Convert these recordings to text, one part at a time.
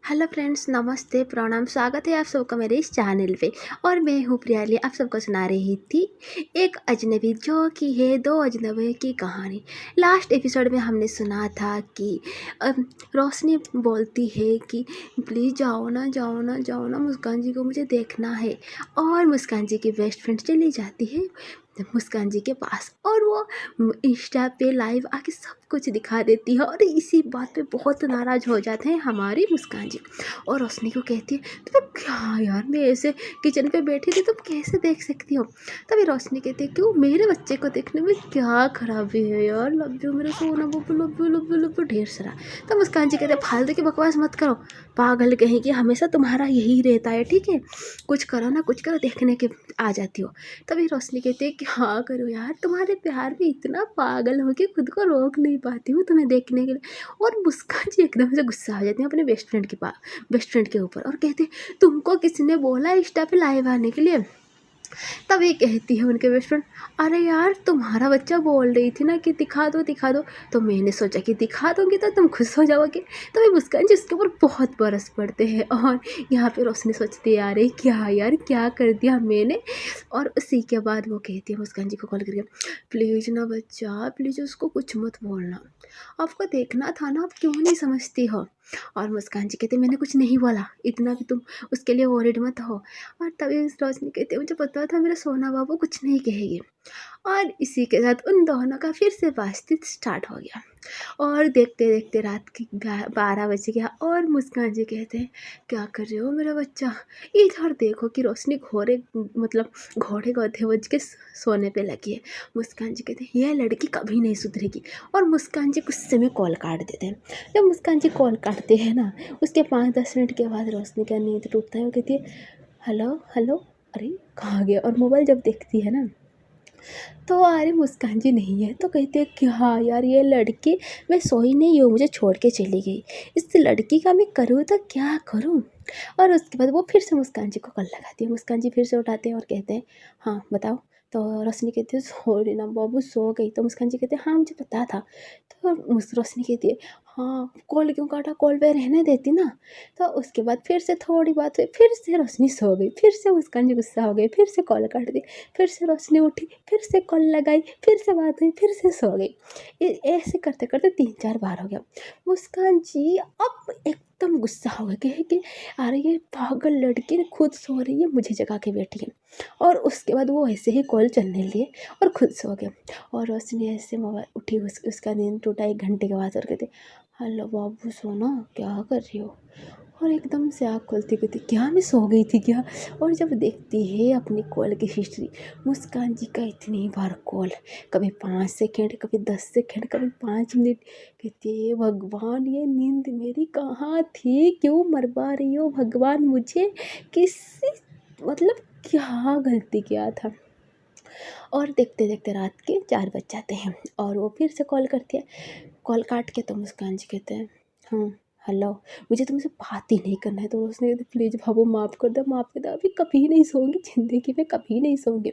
Hello friends, नमस्ते, प्रणाम, स्वागत है आप सबका मेरे इस चैनल पे। और मैं हूँ प्रियाली, आप सबको सुना रही थी एक अजनबी जो कि है दो अजनबी की कहानी। लास्ट एपिसोड में हमने सुना था कि रोशनी बोलती है कि प्लीज़ जाओ ना, जाओ ना, जाओ ना, मुस्कान जी को मुझे देखना है। और मुस्कान जी की बेस्ट फ्रेंड चली जाती है मुस्कान जी के पास, और वो इंस्टा पे लाइव आके सब कुछ दिखा देती है। और इसी बात पे बहुत नाराज़ हो जाते हैं हमारी मुस्कान जी, और रोशनी को कहती है तुम्हें क्या यार, मैं ऐसे किचन पे बैठी थी, तुम कैसे देख सकती हो। तभी रोशनी कहती है क्यों, मेरे बच्चे को देखने में क्या खराबी है यार, लव यू मेरा सोना Babbu, love you love you love you ढेर सारा। तब मुस्कान जी कहते हैं फालतू की बकवास मत करो, पागल कहीं कि हमेशा तुम्हारा यही रहता है, ठीक है, कुछ करो ना, कुछ करो, देखने के आ जाती हो। तभी रोशनी कहती है कि हाँ करो यार, तुम्हारे प्यार में इतना पागल हो कि खुद को रोक नहीं पाती हूँ तुम्हें देखने के लिए। और मुस्कान जी एकदम से गुस्सा हो जाती है अपने बेस्ट फ्रेंड के ऊपर, और कहते हैं तुमको किसने बोला इंस्टा पे लाइव आने के लिए। तभी कहती है उनके बेस्ट फ्रेंड, अरे यार तुम्हारा बच्चा बोल रही थी ना कि दिखा दो दिखा दो, तो मैंने सोचा कि दिखा दूंगी तो तुम खुश हो जाओगे। तभी मुस्कान जी उसके ऊपर बहुत बरस पड़ते हैं, और यहाँ पे रोशनी सोचती है अरे क्या यार, क्या कर दिया मैंने। और उसी के बाद वो कहती है मुस्कान जी को कॉल करके, प्लीज़ ना बच्चा, प्लीज़ उसको कुछ मत बोलना, आपको देखना था ना, आप क्यों नहीं समझती हो। और मुस्कान जी कहते मैंने कुछ नहीं बोला, इतना भी तुम उसके लिए वॉरिड मत हो। और तभी रोशनी कहती है मुझे पता था मेरा सोना बाबू कुछ नहीं कहेगी। और इसी के साथ उन दोनों का फिर से बातचीत स्टार्ट हो गया। और देखते देखते रात के 12 बज गया, और मुस्कान जी कहते हैं क्या कर रहे हो मेरा बच्चा, इधर देखो कि रोशनी घोड़े गधे बज के सोने पे लगी है। मुस्कान जी कहते हैं यह लड़की कभी नहीं सुधरेगी। और मुस्कान जी गुस्से में कॉल काट देते हैं। जब मुस्कान जी कॉल काटते हैं ना, उसके 5-10 मिनट के बाद रोशनी का नींद टूटता है। वो कहती है हेलो हेलो, अरे कहाँ गया। और मोबाइल जब देखती है ना, तो अरे मुस्कान जी नहीं है। तो कहते हैं कि हाँ यार, ये लड़की, मैं सोई नहीं हूँ, मुझे छोड़ के चली गई, इस लड़की का मैं करूँ तो क्या करूँ। और उसके बाद वो फिर से मुस्कान जी को कॉल लगाती है। मुस्कान जी फिर से उठाते हैं और कहते हैं हाँ बताओ। तो रोशनी कहती है सॉरी ना बाबू, सो गई। तो मुस्कान जी कहते हैं हाँ मुझे पता था। तो रोशनी कहती है हाँ कॉल क्यों काटा, कॉल पे रहने देती ना। तो उसके बाद फिर से थोड़ी बात हुई, फिर से रोशनी सो गई, फिर से मुस्कान जी गुस्सा हो गई, फिर से कॉल काट दी, फिर से रोशनी उठी, फिर से कॉल लगाई, फिर से बात हुई, फिर से सो गई। ऐसे करते करते 3-4 बार हो गया। मुस्कान जी अब एकदम गुस्सा हो गए कि अरे ये पागल लड़की ने खुद सो रही है, मुझे जगा के बैठी है। और उसके बाद वो ऐसे ही कॉल चलने लिए और खुद सो गए। और रोशनी ऐसे मोबाइल उठी, उसका नींद टूटा 1 घंटे के बाद, और कहते हेलो बाबू सोना, क्या कर रही हो। और एकदम से आँख खोलती कहती क्या मैं सो गई थी क्या। और जब देखती है अपनी कॉल की हिस्ट्री, मुस्कान जी का इतनी बार कॉल, कभी 5 सेकेंड, कभी 10 सेकेंड, कभी 5 मिनट। कहती है भगवान, ये नींद मेरी कहाँ थी, क्यों मरवा रही हो भगवान मुझे, किसी क्या गलती किया था। और देखते देखते रात के 4 बज जाते हैं, और वो फिर से कॉल करती है। कॉल काट के तो मुस्कान जी कहते हैं हाँ हेलो, मुझे तुमसे बात ही नहीं करना है। तो उसने कहते प्लीज़ बाबू माफ़ कर दो, माफ़ कर दो, अभी कभी नहीं सोऊंगी, ज़िंदगी में कभी नहीं सोऊंगी।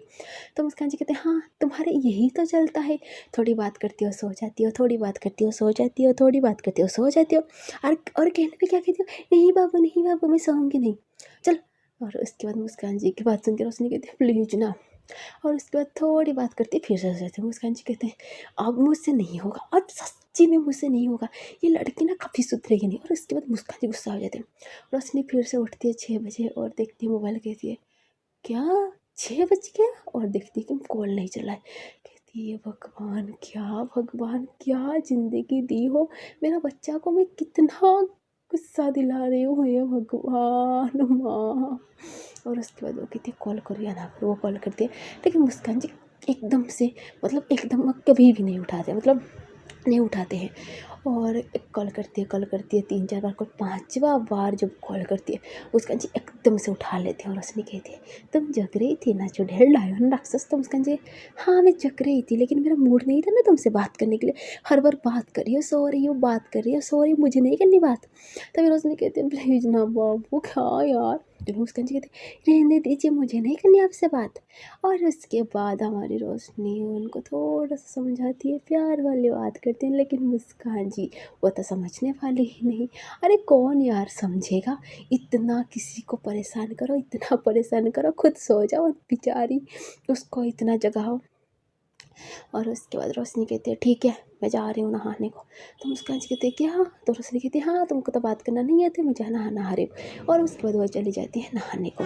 तो मुस्कान जी कहते हैं हाँ तुम्हारे यही तो चलता है, थोड़ी बात करती हो सो जाती हो, थोड़ी बात करती हो सो जाती हो, थोड़ी बात करती हो सो जाती हो। और कहने में क्या कहती हो, नहीं बाबू नहीं बाबू, मैं सोऊंगी नहीं, चल। और उसके बाद मुस्कान जी की बात सुन के रोशनी कहती है प्लीज़ ना। और उसके बाद थोड़ी बात करती फिर से जाते हैं। मुस्कान जी कहते हैं अब मुझसे नहीं होगा, अब सच्ची में मुझसे नहीं होगा, ये लड़की ना कभी सुधरेगी नहीं। और उसके बाद मुस्कान जी गुस्सा हो जाते हैं। रोशनी फिर से उठती है 6 बजे, और देखती है मोबाइल, कहती है क्या 6 बज गया, और देखती है कि कॉल नहीं चला है। कहती है भगवान, क्या भगवान, क्या ज़िंदगी दी हो, मेरा बच्चा को मैं कितना गुस्सा दिला रही हूँ ये भगवान माँ। और उसके बाद वो कहती है कॉल करो या ना करो, वो कॉल करती है। लेकिन मुस्कान जी एकदम से, एकदम कभी भी नहीं उठाते, नहीं उठाते हैं। और एक कॉल करती है 3-4 बार, कॉल 5वां बार जब कॉल करती है, मुस्कान जी एकदम से उठा लेते हैं। और रोशनी कहती है तुम जग रही थी ना चुड़ैल डायन राक्षस। तो मुस्कान जी हाँ मैं जग रही थी, लेकिन मेरा मूड नहीं था ना तुमसे बात करने के लिए, हर बार बात कर रही हो सो रही हो, बात कर रही हो सो रही हो, मुझे नहीं करनी बात। तभी रोशनी कहती है प्लीज़ ना बाबू, क्या यार, तो मुस्कान जी कहते रहने दीजिए, मुझे नहीं करनी आपसे बात। और उसके बाद हमारी रोशनी उनको थोड़ा सा समझाती है, प्यार वाली बात करती है, लेकिन मुस्कान जी वो तो समझने वाले ही नहीं। अरे कौन यार समझेगा, इतना किसी को परेशान करो, इतना परेशान करो, खुद सो जाओ, बेचारी उसको इतना जगाओ। और उसके बाद रोशनी कहती है ठीक है मैं जा रही हूँ नहाने को। तो मुस्कान जी कहते हैं क्या? तो रोशनी कहती है हाँ तुमको तो बात करना नहीं आती, मैं जहाँ नहा रही हूँ। और उसके बाद वो चली जाती है नहाने को,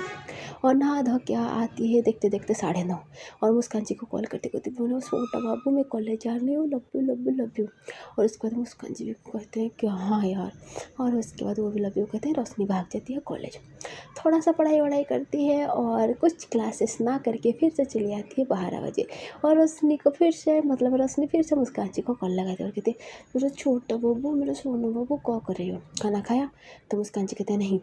और नहा धो के आती है देखते देखते 9:30। और मुस्कान जी को कॉल करते कहते बोलो छोटा बाबू मैं कॉलेज जा रही हूँ, love you love you love you. और उसके बाद मुस्कान जी भी कहते हैं कि हाँ यार। और उसके बाद वो भी लव यू कहते हैं, रोशनी भाग जाती है कॉलेज। थोड़ा सा पढ़ाई वढ़ाई करती है और कुछ क्लासेस ना करके फिर से चली आती है 12 बजे। और रोशनी को फिर से रोशनी फिर से मुस्कान जी को कॉल लगाती है और कहती है मेरा छोटा बाबू, मेरा सोनू बाबू क्या कर रही हो, खाना खाया? तो मुस्कान जी कहते हैं नहीं।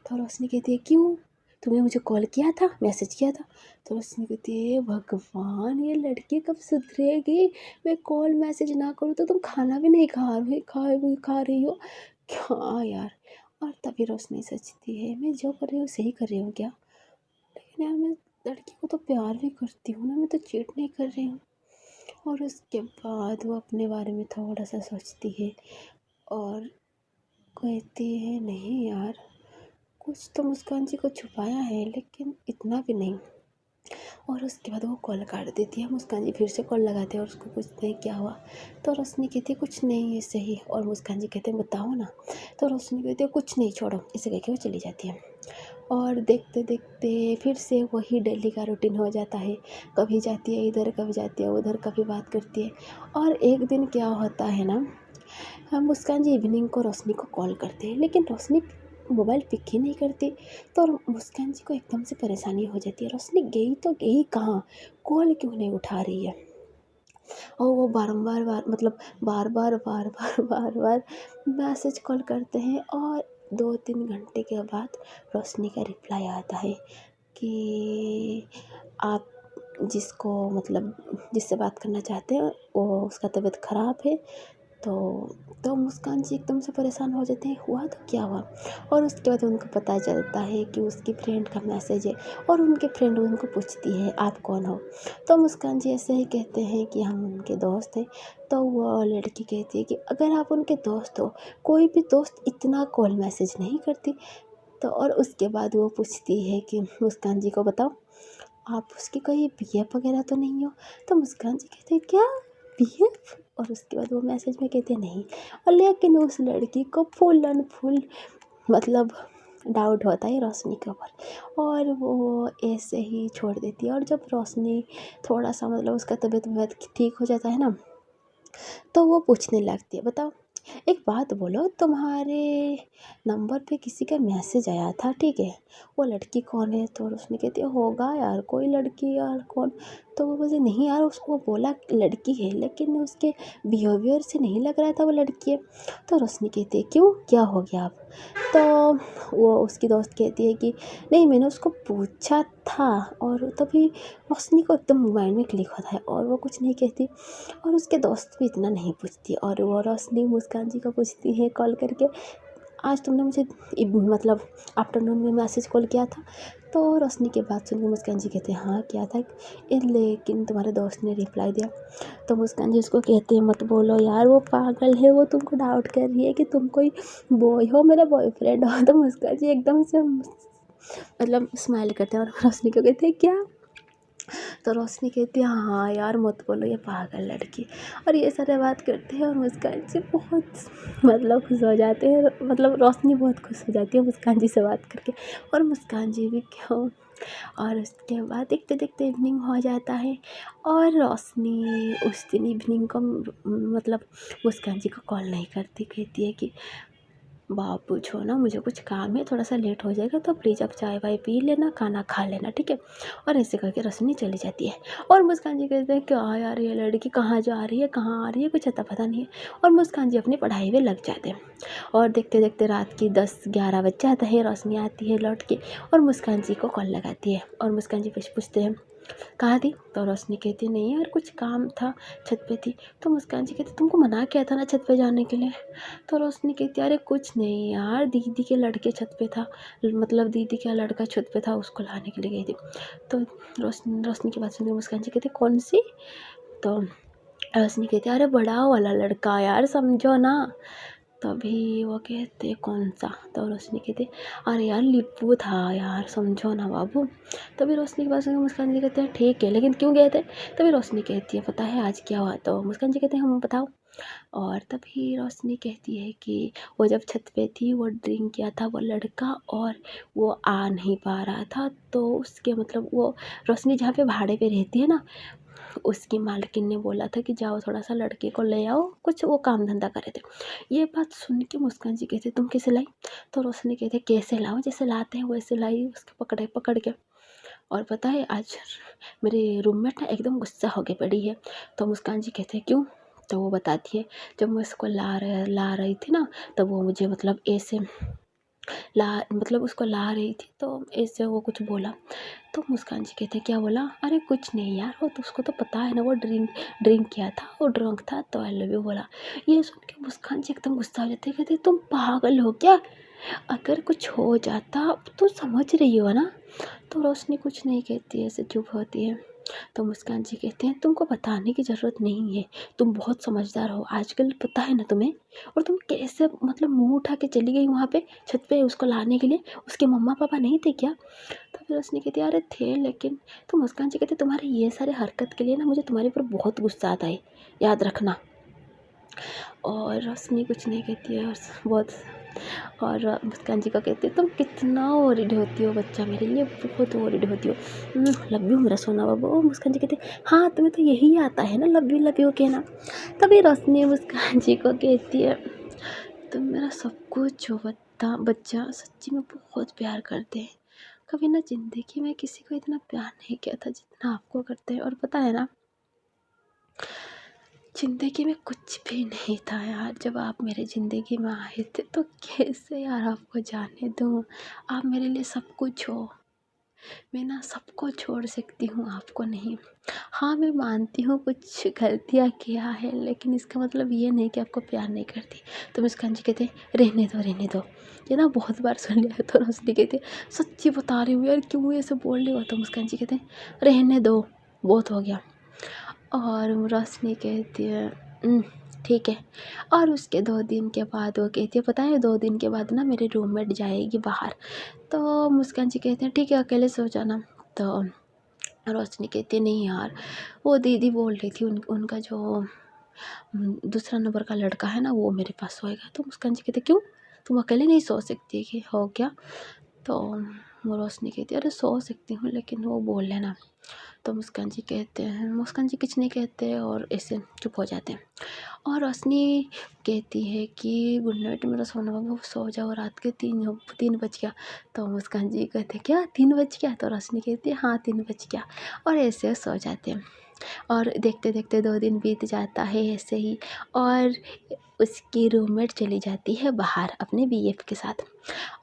तो रोशनी कहती है क्यों, तुमने मुझे कॉल किया था, मैसेज किया था? तो रोशनी कहती है भगवान ये लड़की कब सुधरेगी, मैं कॉल मैसेज ना करूँ तो तुम खाना भी नहीं खा रही हो क्या यार। और तभी रोशनी सोचती है मैं जो कर रही हूँ सही कर रही हूँ क्या, लेकिन यार मैं लड़की को तो प्यार भी करती हूँ ना, मैं तो चीट नहीं कर रही हूँ। और उसके बाद वो अपने बारे में थोड़ा सा सोचती है और कहती है नहीं यार कुछ तो मुस्कान जी को छुपाया है, लेकिन इतना भी नहीं। और उसके बाद वो कॉल काट देती है। मुस्कान जी फिर से कॉल लगाते हैं और उसको पूछते हैं क्या हुआ। तो रोशनी कहती है कुछ नहीं है सही। और मुस्कान जी कहते हैं बताओ ना। तो रोशनी कहती है कुछ नहीं छोड़ो, इसे कह के वो चली जाती है। और देखते देखते फिर से वही डेली का रूटीन हो जाता है, कभी जाती है इधर कभी जाती है उधर, कभी बात करती है। और एक दिन क्या होता है ना, हम मुस्कान जी इवनिंग को रोशनी को कॉल करते हैं, लेकिन रोशनी मोबाइल पिक ही नहीं करती। तो मुस्कान जी को एकदम से परेशानी हो जाती है, रोशनी गई तो गई कहाँ, कॉल क्यों नहीं उठा रही है। और वो बार बार मैसेज कॉल करते हैं। और 2-3 घंटे के बाद रोशनी का रिप्लाई आता है कि आप जिससे बात करना चाहते हैं वो उसका तबीयत ख़राब है। तो मुस्कान जी एकदम से परेशान हो जाते हैं, हुआ तो क्या हुआ। और उसके बाद उनको पता चलता है कि उसकी फ्रेंड का मैसेज है। और उनके फ्रेंड उनको पूछती है आप कौन हो। तो मुस्कान जी ऐसे ही कहते हैं कि हम उनके दोस्त हैं। तो वो लड़की कहती है कि अगर आप उनके दोस्त हो, कोई भी दोस्त इतना कॉल मैसेज नहीं करती। तो और उसके बाद वो पूछती है कि मुस्कान जी को बताओ आप उसकी कोई BF वगैरह तो नहीं हो। तो मुस्कान जी कहते हैं क्या BF। और उसके बाद वो मैसेज में कहते हैं नहीं। और लेकिन उस लड़की को फुल एंड फुल डाउट होता है रोशनी के ऊपर, और वो ऐसे ही छोड़ देती है। और जब रोशनी थोड़ा सा उसका तबीयत ठीक हो जाता है ना, तो वो पूछने लगती है बताओ एक बात बोलो, तुम्हारे नंबर पे किसी का मैसेज आया था, ठीक है, वो लड़की कौन है? तो उसने कहती है होगा यार कोई लड़की, यार कौन। तो वो बोले नहीं यार उसको बोला लड़की है, लेकिन उसके बिहेवियर से नहीं लग रहा था वो लड़की है। तो रोशनी कहती है क्यों, क्या हो गया अब। तो वो उसकी दोस्त कहती है कि नहीं मैंने उसको पूछा था। और तभी रोशनी को एकदम माइंड में क्लिक होता है और वो कुछ नहीं कहती। और उसके दोस्त भी इतना नहीं पूछती। और वो रोशनी मुस्कान जी को पूछती है कॉल करके आज तुमने मुझे आफ्टरनून में मैसेज कॉल किया था। तो रोशनी की बात सुनकर मुस्कान जी कहते हैं हाँ किया था, लेकिन तुम्हारे दोस्त ने रिप्लाई दिया। तो मुस्कान जी उसको कहते हैं मत बोलो यार वो पागल है, वो तुमको डाउट कर रही है कि तुम कोई बॉय हो, मेरा बॉयफ्रेंड हो। तो मुस्कान जी एकदम से स्माइल करते हैं और रोशनी को कहते हैं क्या। तो रोशनी कहती है हाँ यार मत बोलो ये पागल लड़की। और ये सारे बात करते हैं और मुस्कान जी बहुत खुश हो जाते हैं, रोशनी बहुत खुश हो जाती है मुस्कान जी से बात करके, और मुस्कान जी भी क्यों। और उसके बाद देखते देखते इवनिंग हो जाता है। और रोशनी उस दिन इवनिंग को मुस्कान जी को कॉल नहीं करती, कहती है कि बाबू छो ना मुझे कुछ काम है, थोड़ा सा लेट हो जाएगा तो प्लीज़ आप चाय वाय पी लेना, खाना खा लेना, ठीक है। और ऐसे करके रोशनी चली जाती है। और मुस्कान जी कहते हैं क्या यार ये लड़की कहाँ जा रही है, कहाँ आ रही है, कुछ अता पता नहीं है। और मुस्कान जी अपनी पढ़ाई में लग जाते हैं। और देखते देखते रात की 10-11 बज जाता है। रोशनी आती है लौट के और मुस्कान जी को कॉल लगाती है। और मुस्कान जी पूछते हैं कहाँ थी? तो रोशनी कहती नहीं यार कुछ काम था, छत पे थी। तो मुस्कान जी कहती तुमको मना किया था ना छत पे जाने के लिए। तो रोशनी कहती अरे कुछ नहीं यार, दीदी के लड़के छत पे था, मतलब दीदी का लड़का छत पे था, उसको लाने के लिए गई थी। तो रोशनी की बात सुन के मुस्कान जी कहती कौन सी? तो रोशनी कहती अरे बड़ा वाला लड़का यार, समझो ना। तभी वो कहते कौन सा? तो रोशनी कहती अरे यार लिप्पू था यार, समझो ना बाबू। तभी रोशनी के पास मुस्कान जी कहते हैं ठीक है लेकिन क्यों गए थे? तभी रोशनी कहती है पता है आज क्या हुआ? तो मुस्कान जी कहते हैं हम बताओ। और तभी रोशनी कहती है कि वो जब छत पे थी वो ड्रिंक किया था वो लड़का, और वो आ नहीं पा रहा था। तो उसके मतलब वो रोशनी जहाँ पे भाड़े पे रहती है ना, उसकी मालकिन ने बोला था कि जाओ थोड़ा सा लड़के को ले आओ, कुछ वो काम धंधा करे थे। ये बात सुन के मुस्कान जी कहते तुम कैसे लाई? तो रोशनी कहते कैसे लाओ, जैसे लाते हैं वैसे लाई, उसके पकड़ के। और पता है आज मेरे रूममेट ना एकदम गुस्सा हो के पड़ी है। तो मुस्कान जी कहते हैं क्यों? तो वो बताती है जब मैं उसको ला रही थी ना, तब वो मुझे मतलब ऐसे मतलब उसको ला रही थी तो ऐसे वो कुछ बोला। तो मुस्कान जी कहते क्या बोला? अरे कुछ नहीं यार, वो तो उसको तो पता है ना, वो ड्रिंक किया था, वो ड्रंक था तो आई लव यू बोला। ये सुन के मुस्कान जी एकदम गुस्सा हो जाते, कहते तुम पागल हो क्या? अगर कुछ हो जाता तो समझ रही हो ना। तो रोशनी कुछ नहीं कहती है, ऐसे चुप होती है। तो मुस्कान जी कहते हैं तुमको बताने की ज़रूरत नहीं है, तुम बहुत समझदार हो आजकल, पता है ना तुम्हें। और तुम कैसे मतलब मुंह उठा के चली गई वहाँ पे छत पे उसको लाने के लिए, उसके मम्मा पापा नहीं थे क्या? तो फिर उसने कहती अरे थे लेकिन। तो मुस्कान जी कहते तुम्हारे ये सारे हरकत के लिए ना मुझे तुम्हारे ऊपर बहुत गुस्सा आता है, याद रखना। और रोशनी कुछ नहीं कहती है और बहुत, और मुस्कान जी को कहती है तुम कितना वरीड होती हो बच्चा, मेरे लिए बहुत वरीड होती हो, लव यू मेरा सोना बाबू। और मुस्कान जी कहते हाँ तुम्हें तो यही आता है ना लव यू कहना। तभी रोशनी मुस्कान जी को कहती है तुम मेरा सब कुछ हो बच्चा, सच्ची में बहुत प्यार करते हैं। कभी ना ज़िंदगी में किसी को इतना प्यार नहीं किया था जितना आपको करते हैं। और पता है ना ज़िंदगी में कुछ भी नहीं था यार, जब आप मेरे ज़िंदगी में आए थे तो कैसे यार आपको जाने दूँ। आप मेरे लिए सब कुछ हो, मैं ना सबको छोड़ सकती हूँ, आपको नहीं। हाँ मैं मानती हूँ कुछ गलतियाँ किया है, लेकिन इसका मतलब ये नहीं कि आपको प्यार नहीं करती। तो मुस्कान जी कहते रहने दो, ये ना बहुत बार सुन लिया। तो रोशनी कहती सच्ची बता रही हूँ यार, क्यों ऐसे बोल रही हो? तो मुस्कान जी कहते रहने दो, बहुत हो गया। और रोशनी कहती है ठीक है। और उसके 2 दिन के बाद वो कहती है पता है 2 दिन के बाद ना मेरे रूममेट जाएगी बाहर। तो मुस्कान जी कहते हैं ठीक है अकेले सो जाना। तो रोशनी कहती है नहीं यार, वो दीदी बोल रही थी उनका जो दूसरा नंबर का लड़का है ना वो मेरे पास सोएगा। तो मुस्कान जी कहते क्यों, तुम अकेले नहीं सो सकती कि हो क्या? तो वो रोशनी कहती है अरे सो सकती हूँ लेकिन वो बोल लेना। तो मुस्कान जी कहते हैं, मुस्कान जी कुछ नहीं कहते और ऐसे चुप हो जाते हैं। और रोशनी कहती है कि गुड नाइट मेरा सोना बाबू, सो जाओ, रात के 3 बज गया। तो मुस्कान जी कहते क्या 3 बज गया? तो रोशनी कहती है हाँ 3 बज गया। और ऐसे सो जाते हैं। और देखते देखते 2 दिन बीत जाता है ऐसे ही। और उसकी रूममेट चली जाती है बाहर अपने बीएफ के साथ।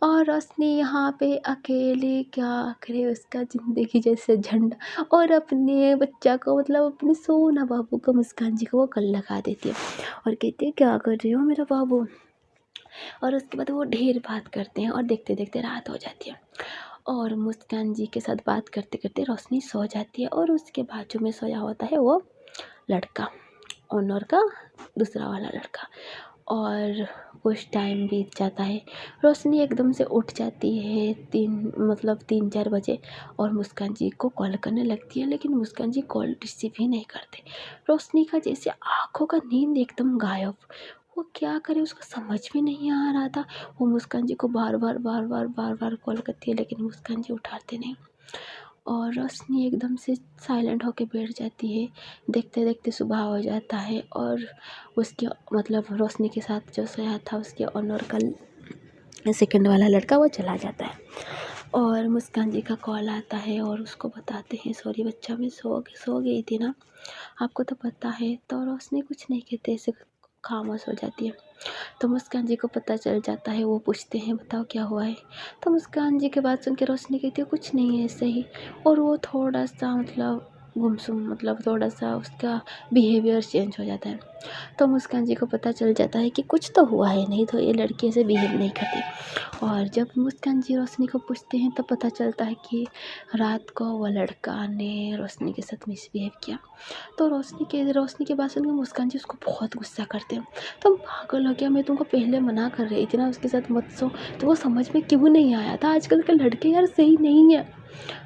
और रोशनी यहाँ पे अकेले क्या करे, उसका ज़िंदगी जैसे झंडा, और अपने बच्चा को मतलब अपने सोना बाबू को, मुस्कान जी को वो गल लगा देती है और कहती है क्या कर रही हो मेरा बाबू। और उसके बाद वो ढेर बात करते हैं और देखते देखते रात हो जाती है। और मुस्कान जी के साथ बात करते करते रोशनी सो जाती है। और उसके बाजू में सोया होता है वो लड़का, ओनर का दूसरा वाला लड़का। और कुछ टाइम बीत जाता है, रोशनी एकदम से उठ जाती है 3-4 बजे और मुस्कान जी को कॉल करने लगती है, लेकिन मुस्कान जी कॉल रिसीव ही नहीं करते। रोशनी का जैसे आँखों का नींद एकदम गायब, वो क्या करे उसको समझ में नहीं आ रहा था। वो मुस्कान जी को बार बार कॉल करती है लेकिन मुस्कान जी उठाते नहीं। और रोशनी एकदम से साइलेंट होके बैठ जाती है। देखते देखते सुबह हो जाता है और उसके मतलब रोशनी के साथ जो सोया था उसके ऑनर का सेकंड वाला लड़का वो चला जाता है। और मुस्कान जी का कॉल आता है और उसको बताते हैं सॉरी बच्चा मैं सो गई थी ना, आपको तो पता है। तो रोशनी कुछ नहीं कहते, ऐसे खामोश हो जाती है। तो मुस्कान जी को पता चल जाता है। वो पूछते हैं बताओ क्या हुआ है। तो मुस्कान जी की बात सुन के रोशनी कहती है कुछ नहीं है ऐसे ही। और वो थोड़ा सा मतलब गुमसुम मतलब थोड़ा सा उसका बिहेवियर चेंज हो जाता है। तो मुस्कान जी को पता चल जाता है कि कुछ तो हुआ है, नहीं तो ये लड़की ऐसे बिहेव नहीं करती। और जब मुस्कान जी रोशनी को पूछते हैं तब पता चलता है कि रात को वो लड़का ने रोशनी के साथ मिसबिहेव किया। तो रोशनी की बात सुन के मुस्कान जी उसको बहुत गुस्सा करते हैं। तुम पागल हो क्या, मैं तुमको पहले मना कर रही थी ना उसके साथ मत सो, तो वो समझ में क्यों नहीं आया था। आजकल के लड़के यार सही नहीं है।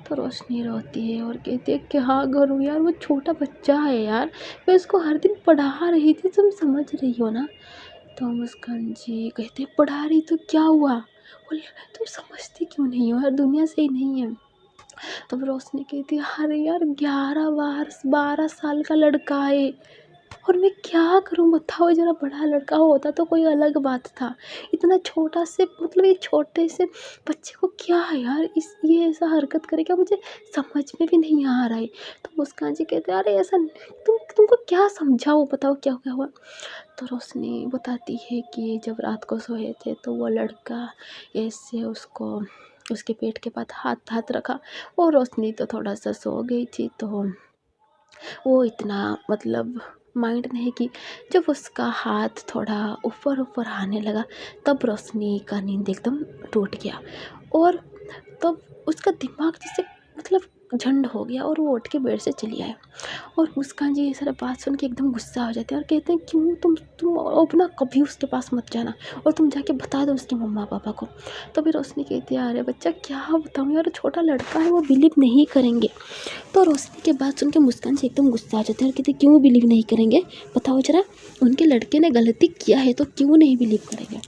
तो रोशनी रोती है और कहती है क्या करूँ यार, वो छोटा बच्चा है यार, मैं उसको हर दिन पढ़ा रही थी, तुम समझ रही हो ना। तो मुस्कान जी कहते पढ़ा रही तो क्या हुआ, बोले तुम समझती क्यों नहीं हो यार, दुनिया सही नहीं है। तब रोशनी कहती है अरे यार 11 12 साल का लड़का है और मैं क्या करूँ बताओ जरा, बड़ा लड़का होता तो कोई अलग बात था। इतना छोटा से मतलब ये छोटे से बच्चे को क्या है यार, इस ये ऐसा हरकत करेगा, मुझे समझ में भी नहीं आ रहा है। तो मुस्कान जी कहते हैं अरे ऐसा तुमको क्या समझाओ, बताओ क्या क्या हुआ। तो रोशनी बताती है कि जब रात को सोए थे तो वो लड़का ऐसे उसको उसके पेट के पास हाथ हाथ रखा। और रोशनी तो थोड़ा सा सो गई थी तो वो इतना मतलब माइंड नहीं की। जब उसका हाथ थोड़ा ऊपर ऊपर आने लगा तब रोशनी का नींद एकदम टूट गया। और तब उसका दिमाग जैसे मतलब झंड हो गया और वो उठ के बेड से चली आया। और मुस्कान जी ये सारा बात सुन के एकदम गुस्सा हो जाते हैं और कहते हैं क्यों तुम अपना कभी उसके पास मत जाना और तुम जाके बता दो उसके मम्मा पापा को। तो फिर रोशनी कहती है अरे बच्चा क्या बताऊँ यार, छोटा लड़का है, वो बिलीव नहीं करेंगे। तो रोशनी के बात सुन के मुस्कान से एकदम गुस्सा आ जाते हैं और कहते क्यों बिलीव नहीं करेंगे, बताओ जरा, उनके लड़के ने गलती किया है तो क्यों नहीं बिलीव करेंगे।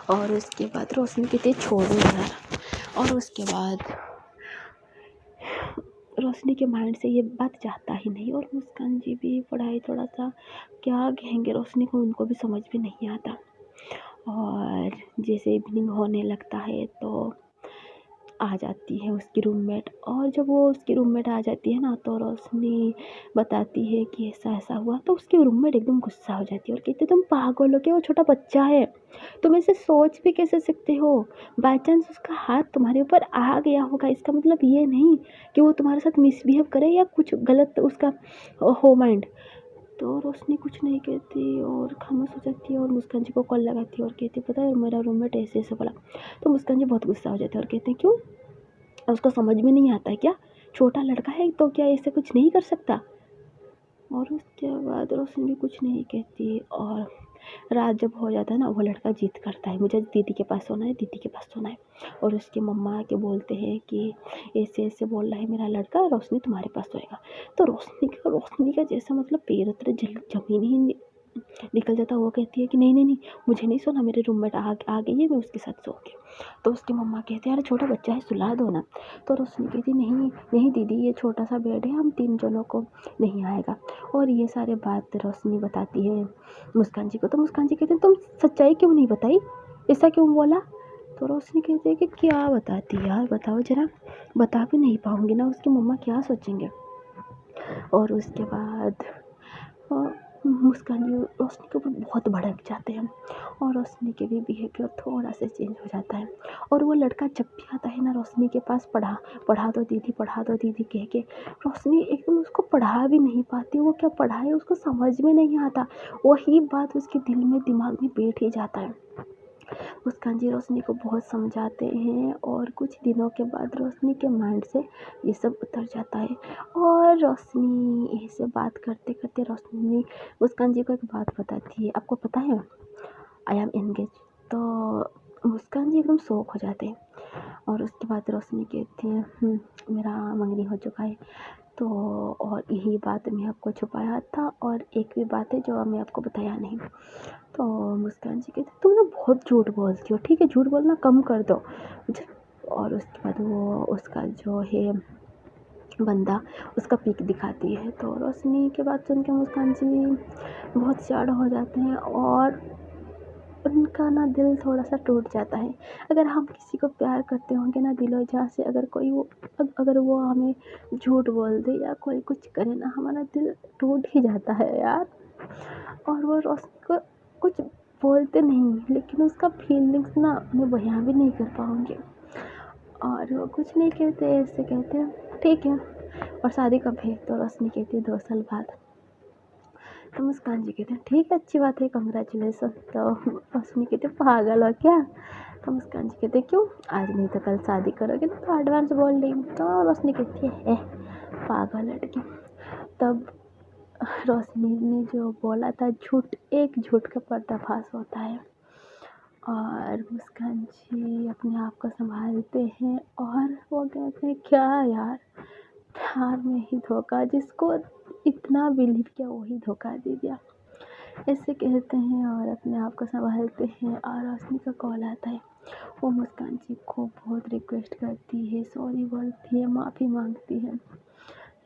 और उसके बाद रोशनी कहती है छोड़ो यार। और उसके बाद रोशनी के माइंड से ये बात जाता ही नहीं। और मुस्कान जी भी पढ़ाई थोड़ा सा क्या कहेंगे रोशनी को, उनको भी समझ में नहीं आता। और जैसे इवनिंग होने लगता है तो आ जाती है उसकी रूममेट। और जब वो उसकी रूममेट आ जाती है ना तो रोशनी बताती है कि ऐसा ऐसा हुआ। तो उसकी रूममेट एकदम गुस्सा हो जाती है और कहती है तुम पागल हो क्या, वो छोटा बच्चा है, तुम ऐसे सोच भी कैसे सकते हो। बाई चांस उसका हाथ तुम्हारे ऊपर आ गया होगा, इसका मतलब ये नहीं कि वो तुम्हारे साथ मिसबिहेव करे या कुछ गलत उसका हो माइंड। तो रोशनी कुछ नहीं कहती और खामोश हो जाती है और मुस्कान जी को कॉल लगाती है और कहती है पता है मेरा रूममेट ऐसे ऐसे बोला। तो मुस्कान जी बहुत गुस्सा हो जाते हैं और कहते हैं क्यों, उसको समझ में नहीं आता है क्या, छोटा लड़का है तो क्या ऐसे कुछ नहीं कर सकता। और उसके बाद रोशनी भी कुछ नहीं कहती। और रात जब हो जाता है ना वो लड़का जिद करता है मुझे दीदी के पास सोना है, दीदी के पास सोना है। और उसके मम्मा आके बोलते हैं कि ऐसे ऐसे बोल रहा है मेरा लड़का, रोशनी तुम्हारे पास सोएगा। तो रोशनी का जैसा मतलब पैर उतर जमीन ही निकल जाता। वो कहती है कि नहीं नहीं नहीं, मुझे नहीं सोना, मेरे रूममेट आ गई है, मैं उसके साथ सोऊंगी। तो उसकी मम्मा कहती है अरे छोटा बच्चा है सुला दो ना। तो रोशनी कहती नहीं नहीं दीदी ये छोटा सा बेड है, हम 3 जनों को नहीं आएगा। और ये सारे बात रोशनी बताती है मुस्कान जी को। तो मुस्कान जी कहते हैं तुम सच्चाई क्यों नहीं बताई, ऐसा क्यों बोला। तो रोशनी कहती है कि क्या बताती यार, बताओ जरा, बता भी नहीं पाऊँगी ना, उसकी मम्मा क्या सोचेंगे। और उसके बाद मुस्कान जी रोशनी के ऊपर बहुत भड़क जाते हैं और रोशनी के भी बिहेवियर थोड़ा सा चेंज हो जाता है। और वो लड़का जब भी आता है ना रोशनी के पास पढ़ा दो दीदी कह के, रोशनी एकदम उसको पढ़ा भी नहीं पाती। वो क्या पढ़ाए उसको समझ में नहीं आता, वही बात उसके दिल में दिमाग में बैठ ही जाता है। मुस्कान जी रोशनी को बहुत समझाते हैं और कुछ दिनों के बाद रोशनी के माइंड से ये सब उतर जाता है। और रोशनी ऐसे बात करते करते रोशनी मुस्कान जी को एक बात बताती है, आपको पता है आई एम एंगेज। तो मुस्कान जी एकदम शौक हो जाते हैं। और उसके बाद रोशनी कहती है मेरा मंगनी हो चुका है। तो और यही बात मैं आपको छुपाया था और एक भी बात है जो मैं आपको बताया नहीं। तो मुस्कान जी कहते तुम ना बहुत झूठ बोलती हो, ठीक है झूठ बोलना कम कर दो मुझे। और उसके बाद वो उसका जो है बंदा उसका पिक दिखाती है। तो रोशनी के बात सुन के मुस्कान जी बहुत सैड हो जाते हैं और उनका ना दिल थोड़ा सा टूट जाता है। अगर हम किसी को प्यार करते होंगे ना दिलो जान से, अगर वो हमें झूठ बोल दे या कोई कुछ करे ना, हमारा दिल टूट ही जाता है यार। और वो रोशनी को कुछ बोलते नहीं लेकिन उसका फीलिंग्स ना मैं बयां भी नहीं कर पाऊँगी। और वो कुछ नहीं कहते, ऐसे कहते हैं ठीक है। और शादी कब है? तो रोशनी कहती है 2 साल बाद। तो मुस्कान जी कहते हैं ठीक है, अच्छी बात है, कंग्रेचुलेसन। तो रोशनी कहती है पागल हो क्या? तो मुस्कान जी कहते हैं क्यों, आज नहीं तो कल शादी करोगे ना, तो एडवांस बोल रही। तो रोशनी कहती है पागल लड़की। तब रोशनी ने जो बोला था झूठ, एक झूठ का पर्दाफाश होता है। और मुस्कान जी अपने आप को संभालते हैं और वो कहते हैं क्या यार, प्यार में ही धोखा, जिसको इतना बिलीव किया वही धोखा दे दिया, ऐसे कहते हैं और अपने आप को संभालते हैं। और रोशनी का कॉल आता है। वो मुस्कान जी को बहुत रिक्वेस्ट करती है, सॉरी बोलती है, माफ़ी मांगती है,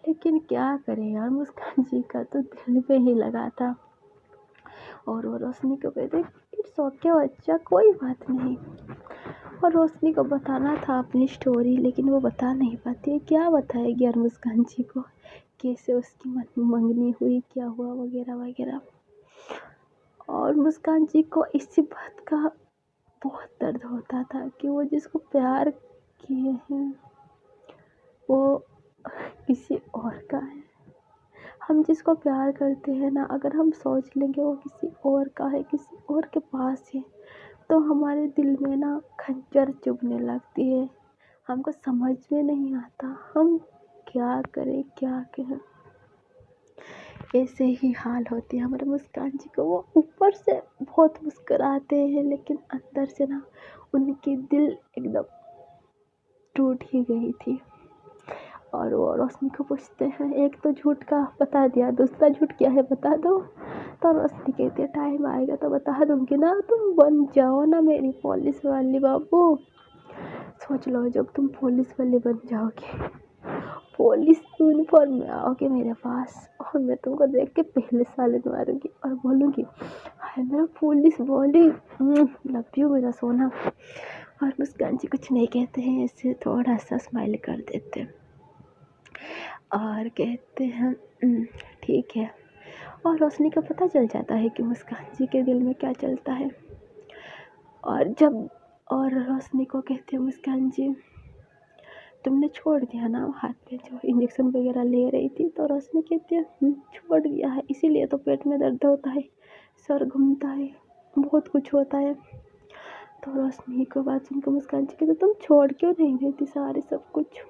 लेकिन क्या करें यार, मुस्कान जी का तो दिल पे ही लगा था। और वो रोशनी को कहते इट्स ओके बच्चा, कोई बात नहीं। और रोशनी को बताना था अपनी स्टोरी, लेकिन वो बता नहीं पाती है। क्या बताएगी यार मुस्कान जी को, कैसे उसकी मंगनी हुई, क्या हुआ, वगैरह वगैरह। और मुस्कान जी को इसी बात का बहुत दर्द होता था कि वो जिसको प्यार किए हैं वो किसी और का है। हम जिसको प्यार करते हैं ना, अगर हम सोच लेंगे वो किसी और का है, किसी और के पास है, तो हमारे दिल में ना खंजर चुभने लगती है। हमको समझ में नहीं आता हम क्या करें, क्या करें। ऐसे ही हाल होती है हमारे मुस्कान जी को। वो ऊपर से बहुत मुस्कुराते हैं, लेकिन अंदर से ना उनकी दिल एकदम टूट ही गई थी। और वो रोशनी को पूछते हैं एक तो झूठ का बता दिया, दूसरा झूठ क्या है बता दो। तो रोशनी कहती है टाइम आएगा तो बता दूंगी ना, तुम बन जाओ ना मेरी पुलिस वाली बाबू। सोच लो जब तुम पुलिस वाली बन जाओगे, पुलिस यूनिफॉर्म में आओगे मेरे पास, और मैं तुमको देख के पहले साले मारूंगी और बोलूँगी हाय मेरा पुलिस बॉडी, लव यू मेरा सोना। और मुस्कान जी कुछ नहीं कहते हैं, ऐसे थोड़ा सा स्माइल कर देते हैं और कहते हैं ठीक है। और रोशनी को पता चल जाता है कि मुस्कान जी के दिल में क्या चलता है। और रोशनी को कहते हैं मुस्कान जी तुमने छोड़ दिया ना हाथ पे जो इंजेक्शन वगैरह ले रही थी। तो रोशनी कहती है छोड़ दिया है, इसीलिए तो पेट में दर्द होता है, सर घूमता है, बहुत कुछ होता है। तो रोशनी को बात सुनकर मुस्कान जी कहते तुम छोड़ क्यों नहीं देती सारे सब कुछ।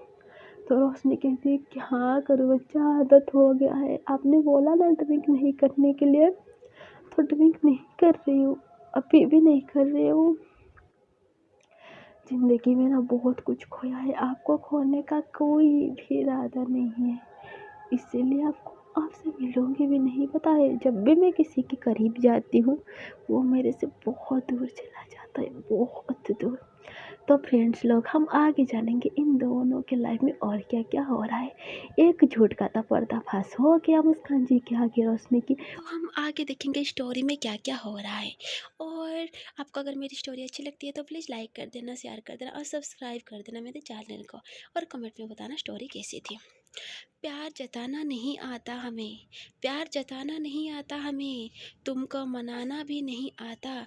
तो रोशनी कहती है क्या करूँ बच्चा, आदत हो गया है, आपने बोला ना ड्रिंक नहीं करने के लिए, तो ड्रिंक नहीं कर रही हूँ, अभी भी नहीं कर रही हूँ। ज़िंदगी में ना बहुत कुछ खोया है, आपको खोने का कोई भी इरादा नहीं है, इसीलिए आपको आपसे मिलूँगी भी नहीं। पता है जब भी मैं किसी के करीब जाती हूँ वो मेरे से बहुत दूर चला जाता है, बहुत दूर। तो फ्रेंड्स लोग हम आगे जानेंगे इन दोनों के लाइफ में और क्या क्या हो रहा है। एक झूठ का था पर्दाफाश हो गया मुस्कान जी के आगे रोशनी की, तो हम आगे देखेंगे स्टोरी में क्या क्या हो रहा है। और आपको अगर मेरी स्टोरी अच्छी लगती है तो प्लीज़ लाइक कर देना, शेयर कर देना और सब्सक्राइब कर देना मेरे चैनल को। और कमेंट में बताना स्टोरी कैसी थी। प्यार जताना नहीं आता हमें, प्यार जताना नहीं आता हमें, तुमको मनाना भी नहीं आता।